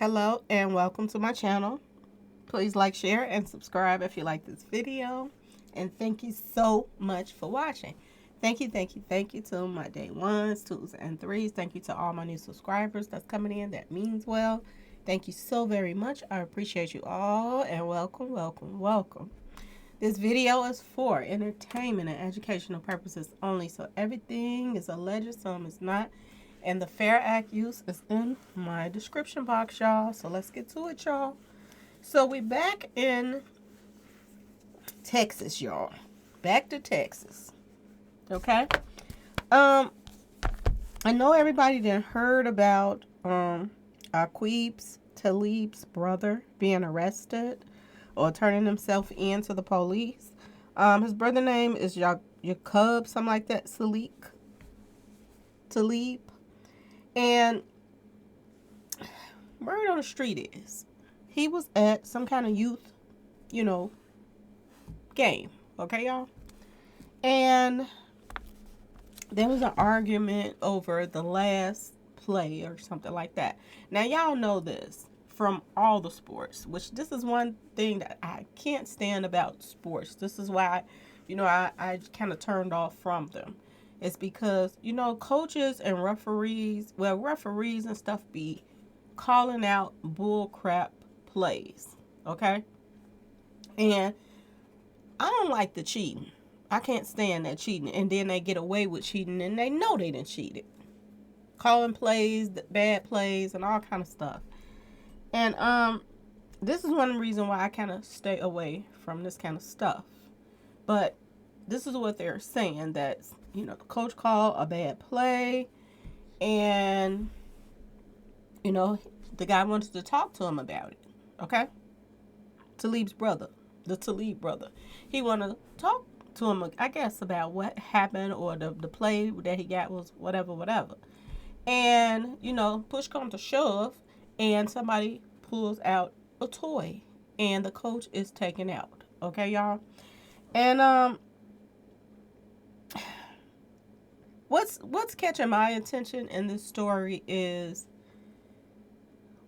Hello and welcome to my channel. Please like, share, and subscribe if you like this video. And thank you so much for watching. Thank you to my day ones, twos, and threes. Thank you to all my new subscribers that's coming in. That means well. Thank you so very much. I appreciate you all and welcome. This video is for entertainment and educational purposes only. So everything is alleged, some is not. And the Fair Act use is in my description box, y'all. So let's get to it, y'all. So we back in Texas, y'all. Back to Texas. Okay. I know everybody done heard about Aqib's Talib's brother being arrested or turning himself in to the police. His brother name is Yaqub, something like that. Talib. And word on the street is he was at some kind of youth, game. Okay, y'all? And there was an argument over the last play or something like that. Now, y'all know this from all the sports, which this is one thing that I can't stand about sports. This is why, I kind of turned off from them. It's because, coaches and referees and stuff be calling out bull crap plays, okay? And I don't like the cheating. I can't stand that cheating. And then they get away with cheating and they know they didn't cheat it. Calling plays, bad plays, and all kind of stuff. And this is one reason why I kind of stay away from this kind of stuff. But this is what they're saying, that the coach called a bad play, and the guy wants to talk to him about it. Okay, Talib brother, he want to talk to him, I guess, about what happened, or the play that he got was whatever. And push comes to shove, and somebody pulls out a toy, and the coach is taken out. Okay, y'all, and What's catching my attention in this story is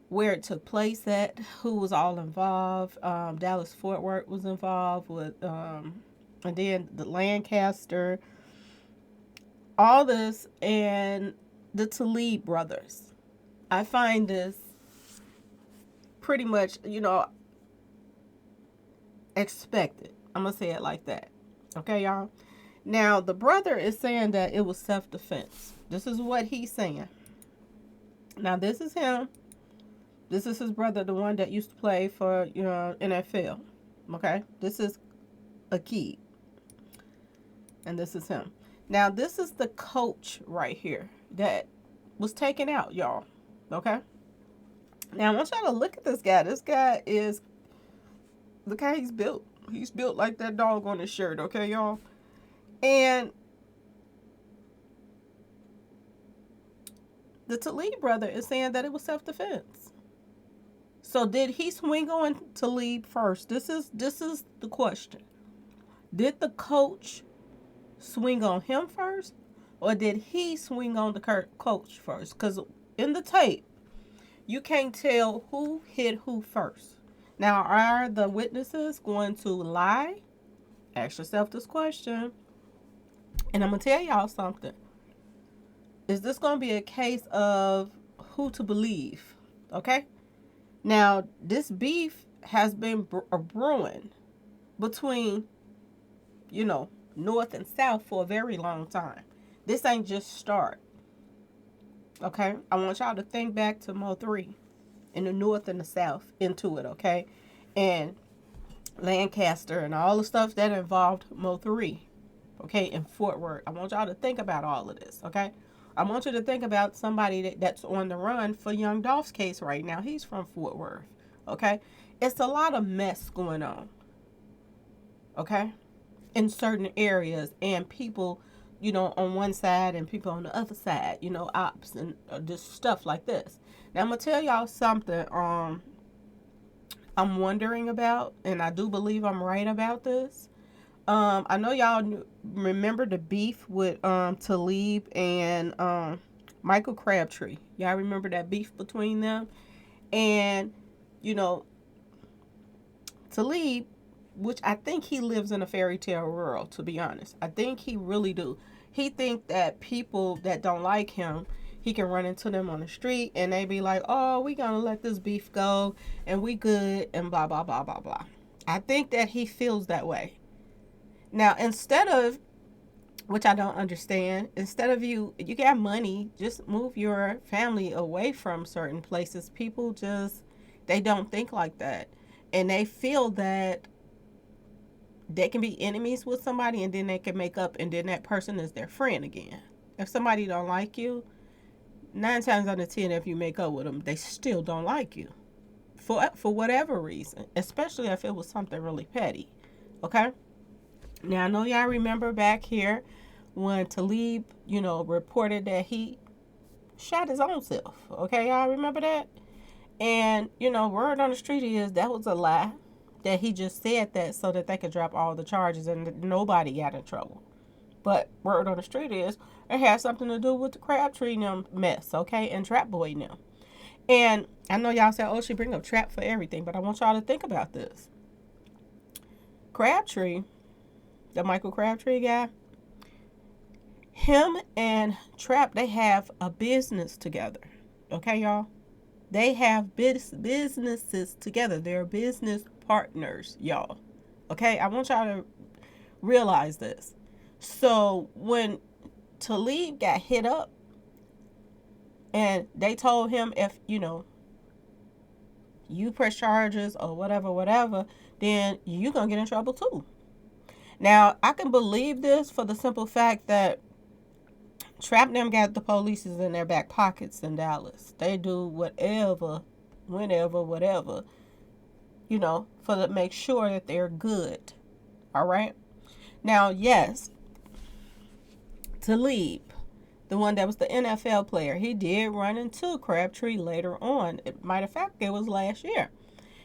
where it took place at, who was all involved. Dallas Fort Worth was involved with, and then the Lancaster, all this, and the Talib brothers. I find this pretty much, expected. I'm going to say it like that. Okay, y'all? Now, the brother is saying that it was self-defense. This is what he's saying. Now, this is him. This is his brother, the one that used to play for, NFL. Okay? This is Aqib. And this is him. Now, this is the coach right here that was taken out, y'all. Okay? Now, I want y'all to look at this guy. This guy is, look how he's built. He's built like that dog on his shirt, okay, y'all? And the Talib brother is saying that it was self-defense. So did he swing on Talib first? This is the question. Did the coach swing on him first, or did he swing on the coach first? Because in the tape, you can't tell who hit who first. Now, are the witnesses going to lie? Ask yourself this question. And I'm going to tell y'all something. Is this going to be a case of who to believe? Okay? Now, this beef has been brewing between, North and South for a very long time. This ain't just start. Okay? I want y'all to think back to Mo 3 in the North and the South into it, okay? And Lancaster and all the stuff that involved Mo 3. Okay, in Fort Worth. I want y'all to think about all of this, okay? I want you to think about somebody that's on the run for Young Dolph's case right now. He's from Fort Worth, okay? It's a lot of mess going on, okay, in certain areas, and people, on one side and people on the other side, ops and just stuff like this. Now, I'm going to tell y'all something I'm wondering about, and I do believe I'm right about this. I know y'all remember the beef with Talib and Michael Crabtree. Y'all remember that beef between them? And, you know, Talib, which I think he lives in a fairy tale world, to be honest. I think he really do. He think that people that don't like him, he can run into them on the street and they be like, oh, we gonna let this beef go and we good and blah, blah, blah, blah, blah. I think that he feels that way. Now, instead of, which I don't understand, instead of you got money, just move your family away from certain places. People just, they don't think like that. And they feel that they can be enemies with somebody and then they can make up and then that person is their friend again. If somebody don't like you, 9 times out of 10, if you make up with them, they still don't like you for whatever reason, especially if it was something really petty. Okay. Now I know y'all remember back here when Talib, reported that he shot his own self. Okay, y'all remember that? And word on the street is that was a lie. That he just said that so that they could drop all the charges and nobody got in trouble. But word on the street is it has something to do with the Crabtree mess, okay, and Trap Boy now. And I know y'all say, oh, she bring up Trap for everything, but I want y'all to think about this. Crabtree, the Michael Crabtree guy, him and Trap, they have a business together. Okay, y'all? They have businesses together. They're business partners, y'all. Okay? I want y'all to realize this. So when Talib got hit up and they told him if, you press charges or whatever, then you're going to get in trouble too. Now, I can believe this for the simple fact that Trap them got the police in their back pockets in Dallas. They do whatever, whenever, whatever, for to make sure that they're good. All right. Now, yes, Talib, the one that was the NFL player, he did run into Crabtree later on. Matter of fact, it was last year.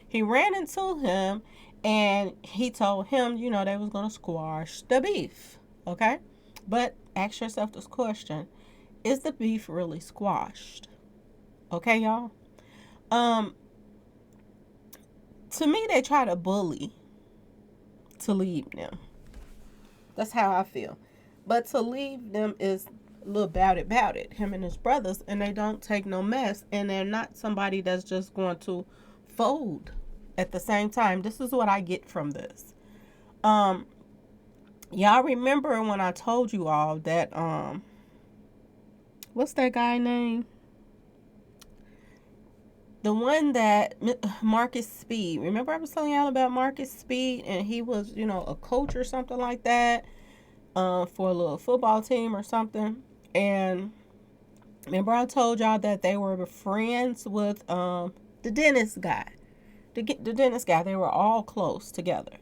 He ran into him and he told him, they was going to squash the beef. Okay. But ask yourself this question. Is the beef really squashed? Okay, y'all? To me, they try to bully Talib them. That's how I feel. But Talib them is a little about it. Him and his brothers, and they don't take no mess. And they're not somebody that's just going to fold at the same time. This is what I get from this. Y'all remember when I told you all that, what's that guy name? The one that Marcus Speed. Remember I was telling y'all about Marcus Speed, and he was, a coach or something like that, for a little football team or something. And remember I told y'all that they were friends with the dentist guy. The dentist guy. They were all close together.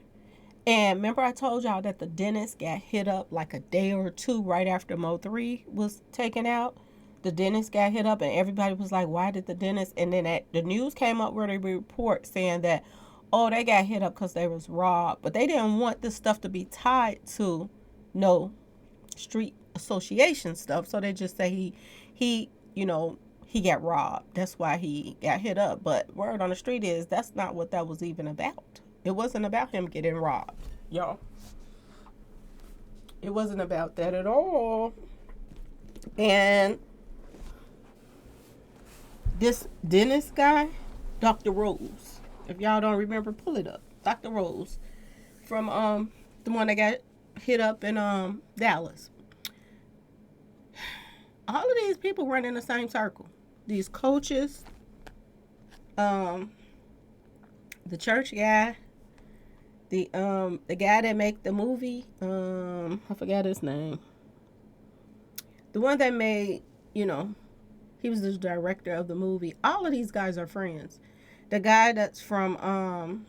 And remember I told y'all that the dentist got hit up like a day or two right after Mo3 was taken out. The dentist got hit up and everybody was like, why did the dentist? And then the news came up where they report saying that, oh, they got hit up because they was robbed. But they didn't want this stuff to be tied to no street association stuff. So they just say he got robbed. That's why he got hit up. But word on the street is that's not what that was even about. It wasn't about him getting robbed, y'all. It wasn't about that at all. And this dentist guy, Dr. Rose, if y'all don't remember, pull it up. Dr. Rose from the one that got hit up in Dallas. All of these people run in the same circle. These coaches, the church guy, the guy that make the movie, I forgot his name. The one that made, he was the director of the movie. All of these guys are friends. The guy that's from I'm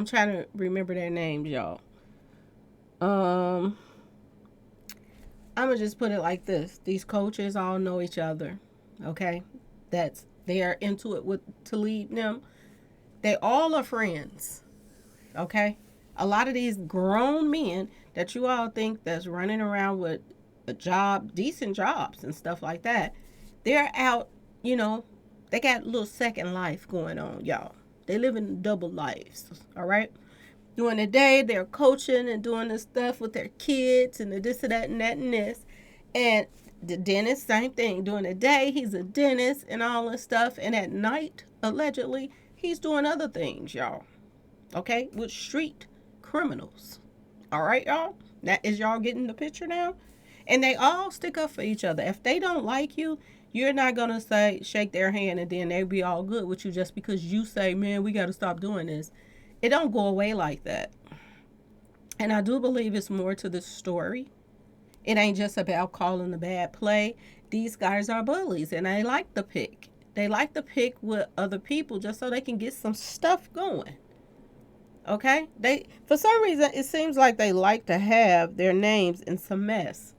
trying to remember their names, y'all. I'm gonna just put it like this. These coaches all know each other. Okay? They are into it with Talib them. They all are friends. Okay? A lot of these grown men that you all think that's running around with a job, decent jobs and stuff like that. They're out, you know, they got a little second life going on, y'all. They live in double lives, all right? During the day, they're coaching and doing this stuff with their kids and the this and that and that and this. And the dentist, same thing. During the day, he's a dentist and all this stuff. And at night, allegedly, he's doing other things, y'all. Okay? With street criminals. All right, y'all? That is y'all getting the picture now? And they all stick up for each other. If they don't like you, you're not going to say, shake their hand and then they'll be all good with you just because you say, man, we got to stop doing this. It don't go away like that. And I do believe it's more to this story. It ain't just about calling a bad play. These guys are bullies and they like to pick. They like to pick with other people just so they can get some stuff going. Okay? They, for some reason, it seems like they like to have their names in some mess.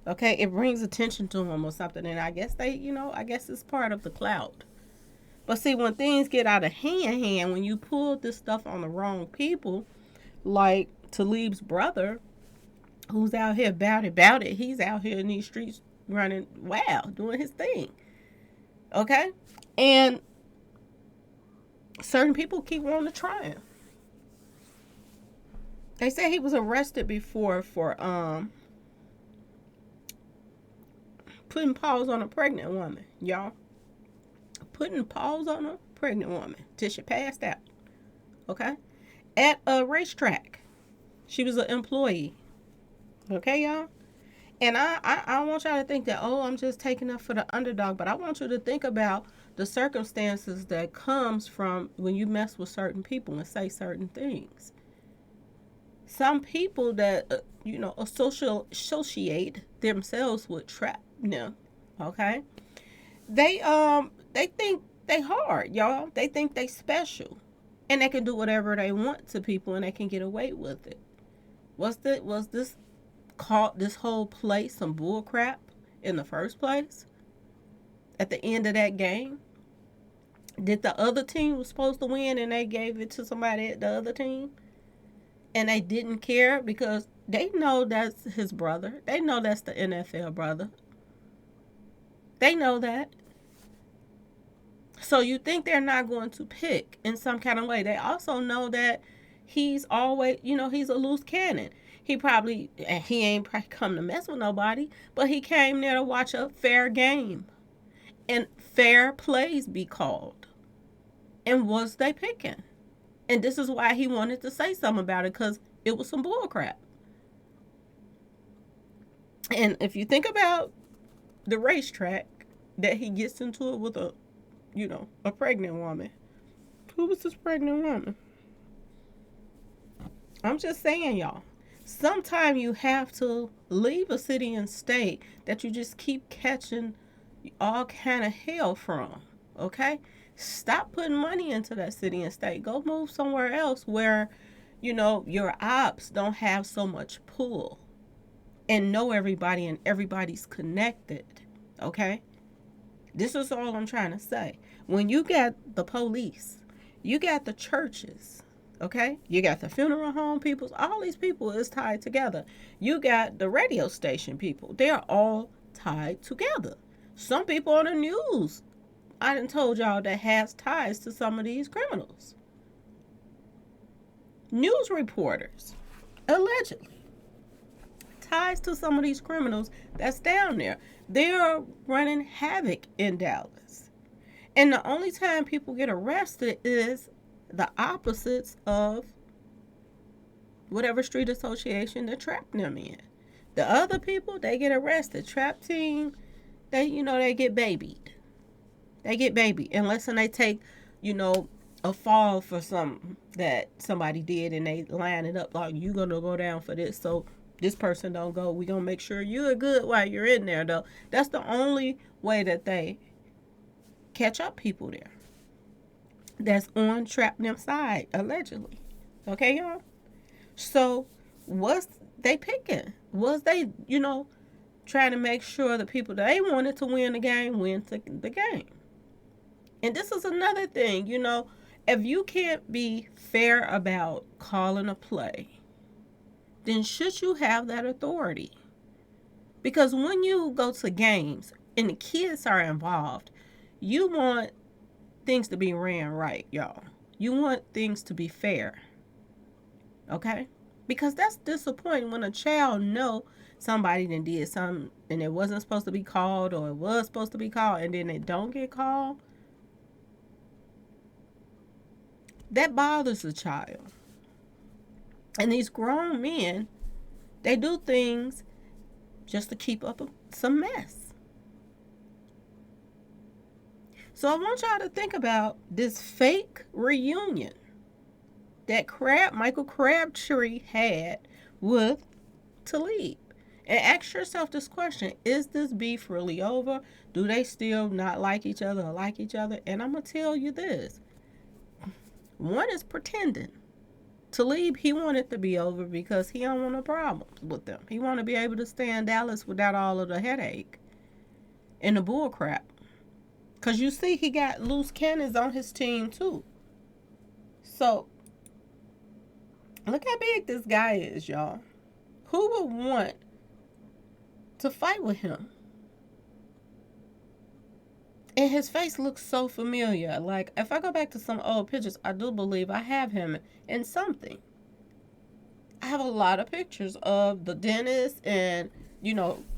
Okay? It brings attention to them or something. And I guess I guess it's part of the clout. But see, when things get out of hand, when you pull this stuff on the wrong people, like Talib's brother, who's out here about it, he's out here in these streets running wild, doing his thing. Okay? And certain people keep wanting to try him. They say he was arrested before for putting paws on a pregnant woman, y'all. Putting paws on a pregnant woman till she passed out. Okay? At a racetrack. She was an employee. Okay, y'all? And I want y'all to think that, oh, I'm just taking up for the underdog. But I want you to think about the circumstances that comes from when you mess with certain people and say certain things. Some people that, associate themselves with trap them. Okay? They think they hard, y'all. They think they special. And they can do whatever they want to people and they can get away with it. Was this called this whole play some bull crap in the first place? At the end of that game? Did the other team was supposed to win and they gave it to somebody at the other team? And they didn't care because they know that's his brother. They know that's the NFL brother. They know that. So you think they're not going to pick in some kind of way. They also know that he's always, he's a loose cannon. He ain't come to mess with nobody, but he came there to watch a fair game. And fair plays be called. And was they picking? And this is why he wanted to say something about it, because it was some bull crap. And if you think about the racetrack that he gets into it with a pregnant woman. Who was this pregnant woman? I'm just saying, y'all. Sometime you have to leave a city and state that you just keep catching all kind of hell from. Okay? Stop putting money into that city and state. Go move somewhere else where, your ops don't have so much pull. And know everybody and everybody's connected. Okay? This is all I'm trying to say. When you got the police, you got the churches, okay? You got the funeral home people. All these people is tied together. You got the radio station people. They're all tied together. Some people on the news, I done told y'all, that has ties to some of these criminals. News reporters, allegedly, ties to some of these criminals that's down there. They're running havoc in Dallas. And the only time people get arrested is the opposites of whatever street association they're trapping them in. The other people, they get arrested. Trap team, they get babied. They get babied. Unless they take, a fall for something that somebody did and they line it up like, you going to go down for this. So this person don't go. We gonna make sure you're good while you're in there, though. That's the only way that they catch up people there. That's on trap them side, allegedly. Okay, y'all? So was they picking? Was they, trying to make sure the people that they wanted to win the game win the game? And this is another thing, if you can't be fair about calling a play, then should you have that authority? Because when you go to games and the kids are involved, you want things to be ran right, y'all. You want things to be fair. Okay? Because that's disappointing when a child know somebody done did something and it wasn't supposed to be called, or it was supposed to be called and then it don't get called. That bothers the child. And these grown men, they do things just to keep up some mess. So I want y'all to think about this fake reunion that Michael Crabtree had with Talib. And ask yourself this question: is this beef really over? Do they still not like each other or like each other? And I'm going to tell you this. One is pretending. Talib, he wanted to be over because he don't want no problems with them. He want to be able to stay in Dallas without all of the headache and the bull crap. Because you see, he got loose cannons on his team too. So, look how big this guy is, y'all. Who would want to fight with him? And his face looks so familiar. Like, if I go back to some old pictures, I do believe I have him in something. I have a lot of pictures of the dentist and,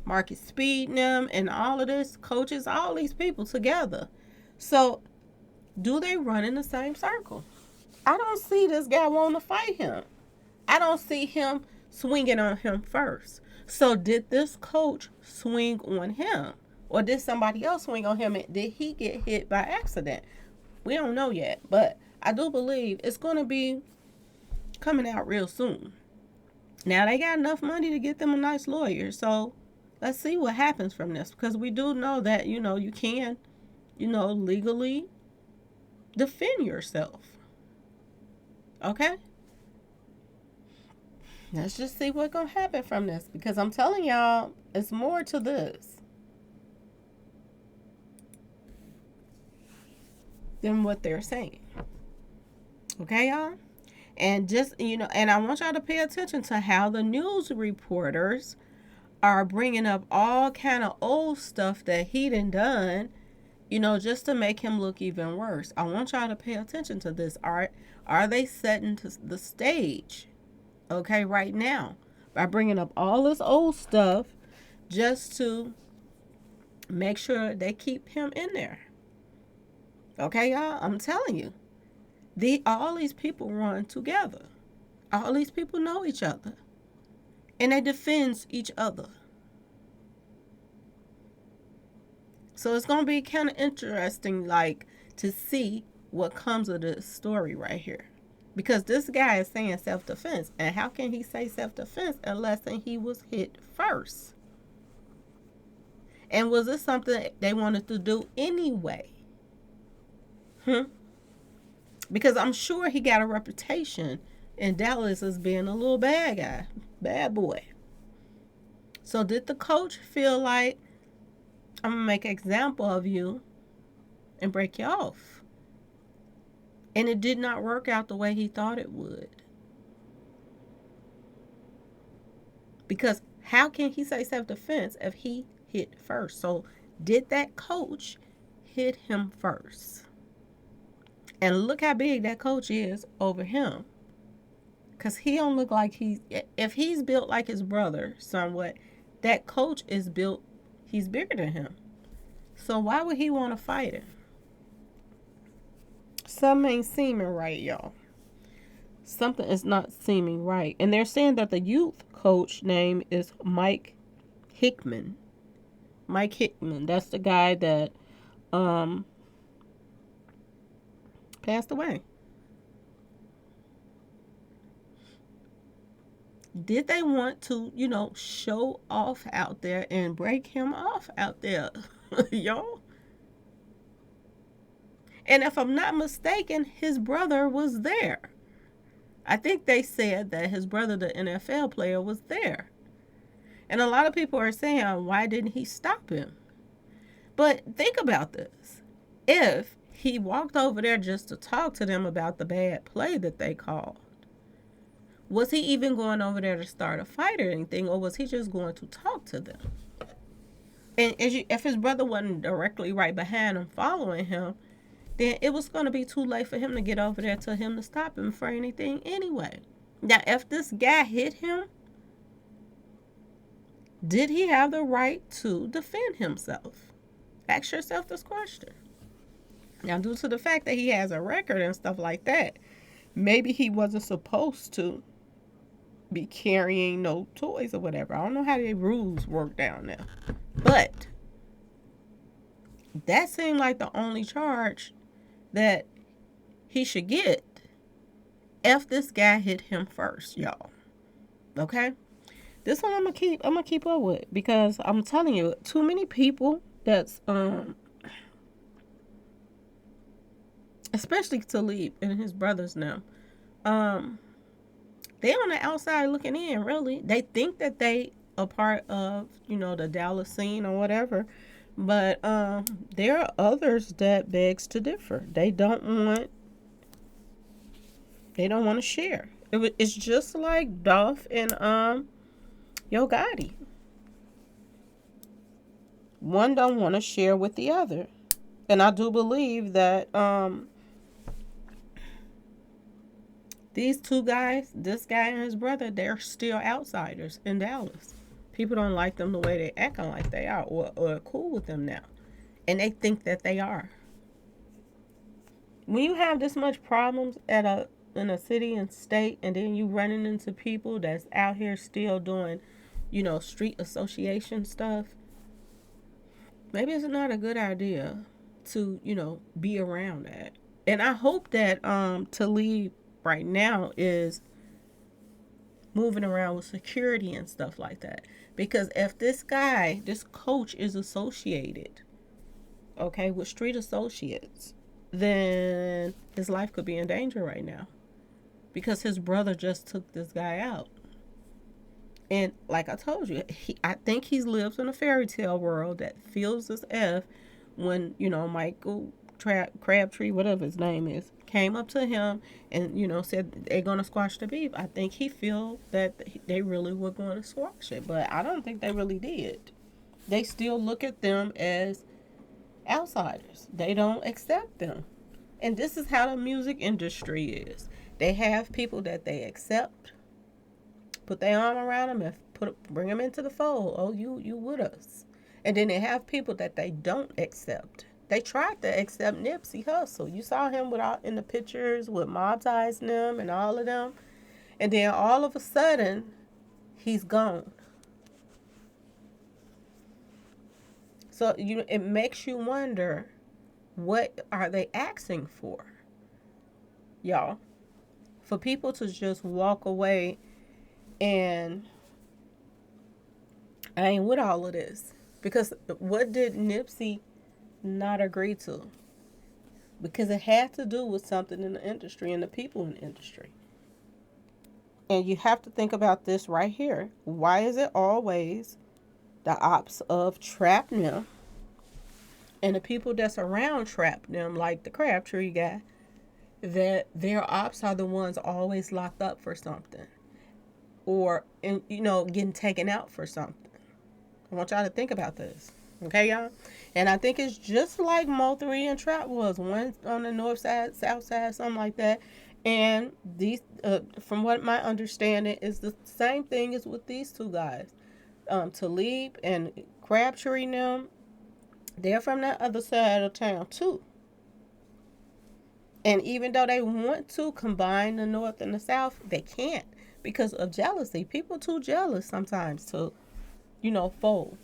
Marcus Speed and them and all of this, coaches, all these people together. So, do they run in the same circle? I don't see this guy wanting to fight him. I don't see him swinging on him first. So, did this coach swing on him? Or did somebody else swing on him? And did he get hit by accident? We don't know yet. But I do believe it's going to be coming out real soon. Now, they got enough money to get them a nice lawyer. So, let's see what happens from this. Because we do know that, you can, legally defend yourself. Okay? Let's just see what's going to happen from this. Because I'm telling y'all, it's more to this than what they're saying. Okay, y'all? And just, and I want y'all to pay attention to how the news reporters are bringing up all kind of old stuff that he done, just to make him look even worse. I want y'all to pay attention to this. Are they setting the stage, okay, right now, by bringing up all this old stuff just to make sure they keep him in there? Okay, y'all, I'm telling you. All these people run together. All these people know each other. And they defend each other. So it's going to be kind of interesting, to see what comes of this story right here. Because this guy is saying self-defense. And how can he say self-defense unless he was hit first? And was this something they wanted to do anyway? Because I'm sure he got a reputation in Dallas as being a little bad guy, bad boy. So did the coach feel like, I'm going to make an example of you and break you off? And it did not work out the way he thought it would. Because how can he say self-defense if he hit first? So did that coach hit him first? And look how big that coach is over him. Because he don't look like if he's built like his brother somewhat, that coach is built, he's bigger than him. So why would he want to fight him? Something ain't seeming right, y'all. Something is not seeming right. And they're saying that the youth coach name is Mike Hickman. Mike Hickman. That's the guy that passed away. Did they want to, show off out there and break him off out there, y'all? And if I'm not mistaken, his brother was there. I think they said that his brother, the NFL player, was there. And a lot of people are saying, why didn't he stop him? But think about this. If he walked over there just to talk to them about the bad play that they called, Was he even going over there to start a fight or anything, or was he just going to talk to them? And if his brother wasn't directly right behind him, following him, then it was going to be too late for him to get over there to him to stop him for anything anyway. Now, if this guy hit him, did he have the right to defend himself? Ask yourself this question. Now, due to the fact that he has a record and stuff like that, maybe he wasn't supposed to be carrying no toys or whatever. I don't know how the rules work down there. But that seemed like the only charge that he should get if this guy hit him first, y'all. Okay? This one I'm gonna keep up with, because I'm telling you, too many people that's especially Talib and his brothers now, they on the outside looking in, really. They think that they a part of, the Dallas scene or whatever. But there are others that begs to differ. They don't want to share. It's just like Dolph and Yo Gotti. One don't want to share with the other. And I do believe that these two guys, this guy and his brother, they're still outsiders in Dallas. People don't like them the way they acting like they are, or cool with them now. And they think that they are. When you have this much problems in a city and state, and then you running into people that's out here still doing, street association stuff, maybe it's not a good idea to, be around that. And I hope that Talib right now is moving around with security and stuff like that. Because if this coach is associated, okay, with street associates, then his life could be in danger right now. Because his brother just took this guy out. And like I told you, I think he lives in a fairy tale world that feels as if when, Michael Crabtree, whatever his name is, came up to him and, said they're going to squash the beef. I think he feel that they really were going to squash it. But I don't think they really did. They still look at them as outsiders. They don't accept them. And this is how the music industry is. They have people that they accept, put their arm around them and bring them into the fold. Oh, you with us. And then they have people that they don't accept. They tried to accept Nipsey Hussle. You saw him in the pictures with Mob Ties and them and all of them. And then all of a sudden, he's gone. So it makes you wonder, what are they asking for, y'all? For people to just walk away and I ain't with all of this. Because what did Nipsey not agree to? Because it had to do with something in the industry and the people in the industry. And you have to think about this right here. Why is it always the ops of Trap Nim and the people that's around Trap Nim, like the Crabtree guy, that their ops are the ones always locked up for something, or getting taken out for something? I want y'all to think about this, okay, y'all? And I think it's just like Mo3 and Trap was, one on the north side, south side, something like that. And these, from what my understanding, is the same thing as with these two guys, Talib and Crabtree. Them, they're from that other side of town too. And even though they want to combine the north and the south, they can't because of jealousy. People too jealous sometimes to, fold.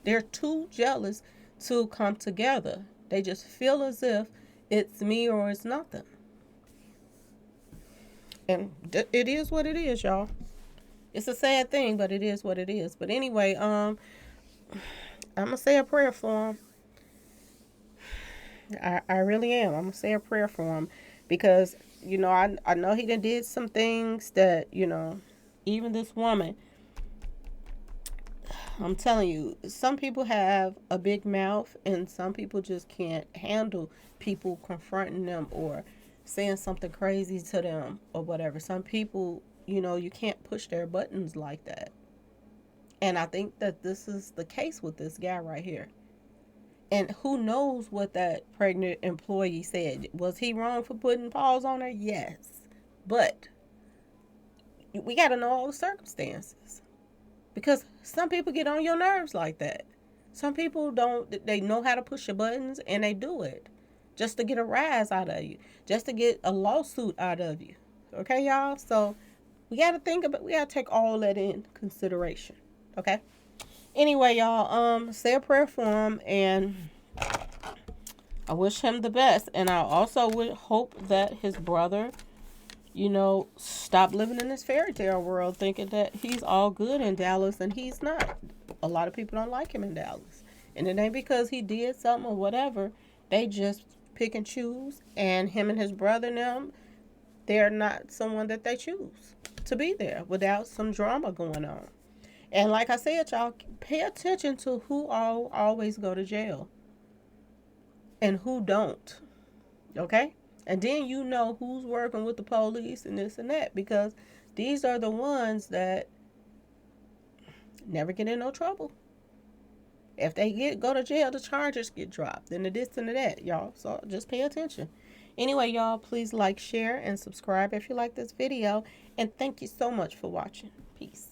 They're too jealous to come together. They just feel as if it's me or it's nothing. And it is what it is, y'all. It's a sad thing, but it is what it is. But anyway, I'm gonna say a prayer for him. I really am. I'm gonna say a prayer for him because I know he did some things that even this woman. I'm telling you, some people have a big mouth and some people just can't handle people confronting them or saying something crazy to them or whatever. Some people, you can't push their buttons like that. And I think that this is the case with this guy right here. And who knows what that pregnant employee said? Was he wrong for putting pause on her? Yes. But we got to know all the circumstances. Because some people get on your nerves like that. Some people don't, they know how to push your buttons and they do it just to get a rise out of you, just to get a lawsuit out of you. Okay, y'all? So we got to think about, we got to take all that in consideration. Okay? Anyway, y'all, say a prayer for him, and I wish him the best. And I also would hope that his brother, stop living in this fairy tale world thinking that he's all good in Dallas, and he's not. A lot of people don't like him in Dallas. And it ain't because he did something or whatever. They just pick and choose. And him and his brother and them, they're not someone that they choose to be there without some drama going on. And like I said, y'all, pay attention to who always go to jail and who don't. Okay? And then you know who's working with the police and this and that, because these are the ones that never get in no trouble. If they go to jail, the charges get dropped and the this and the that, y'all. So just pay attention. Anyway, y'all, please like, share, and subscribe if you like this video. And thank you so much for watching. Peace.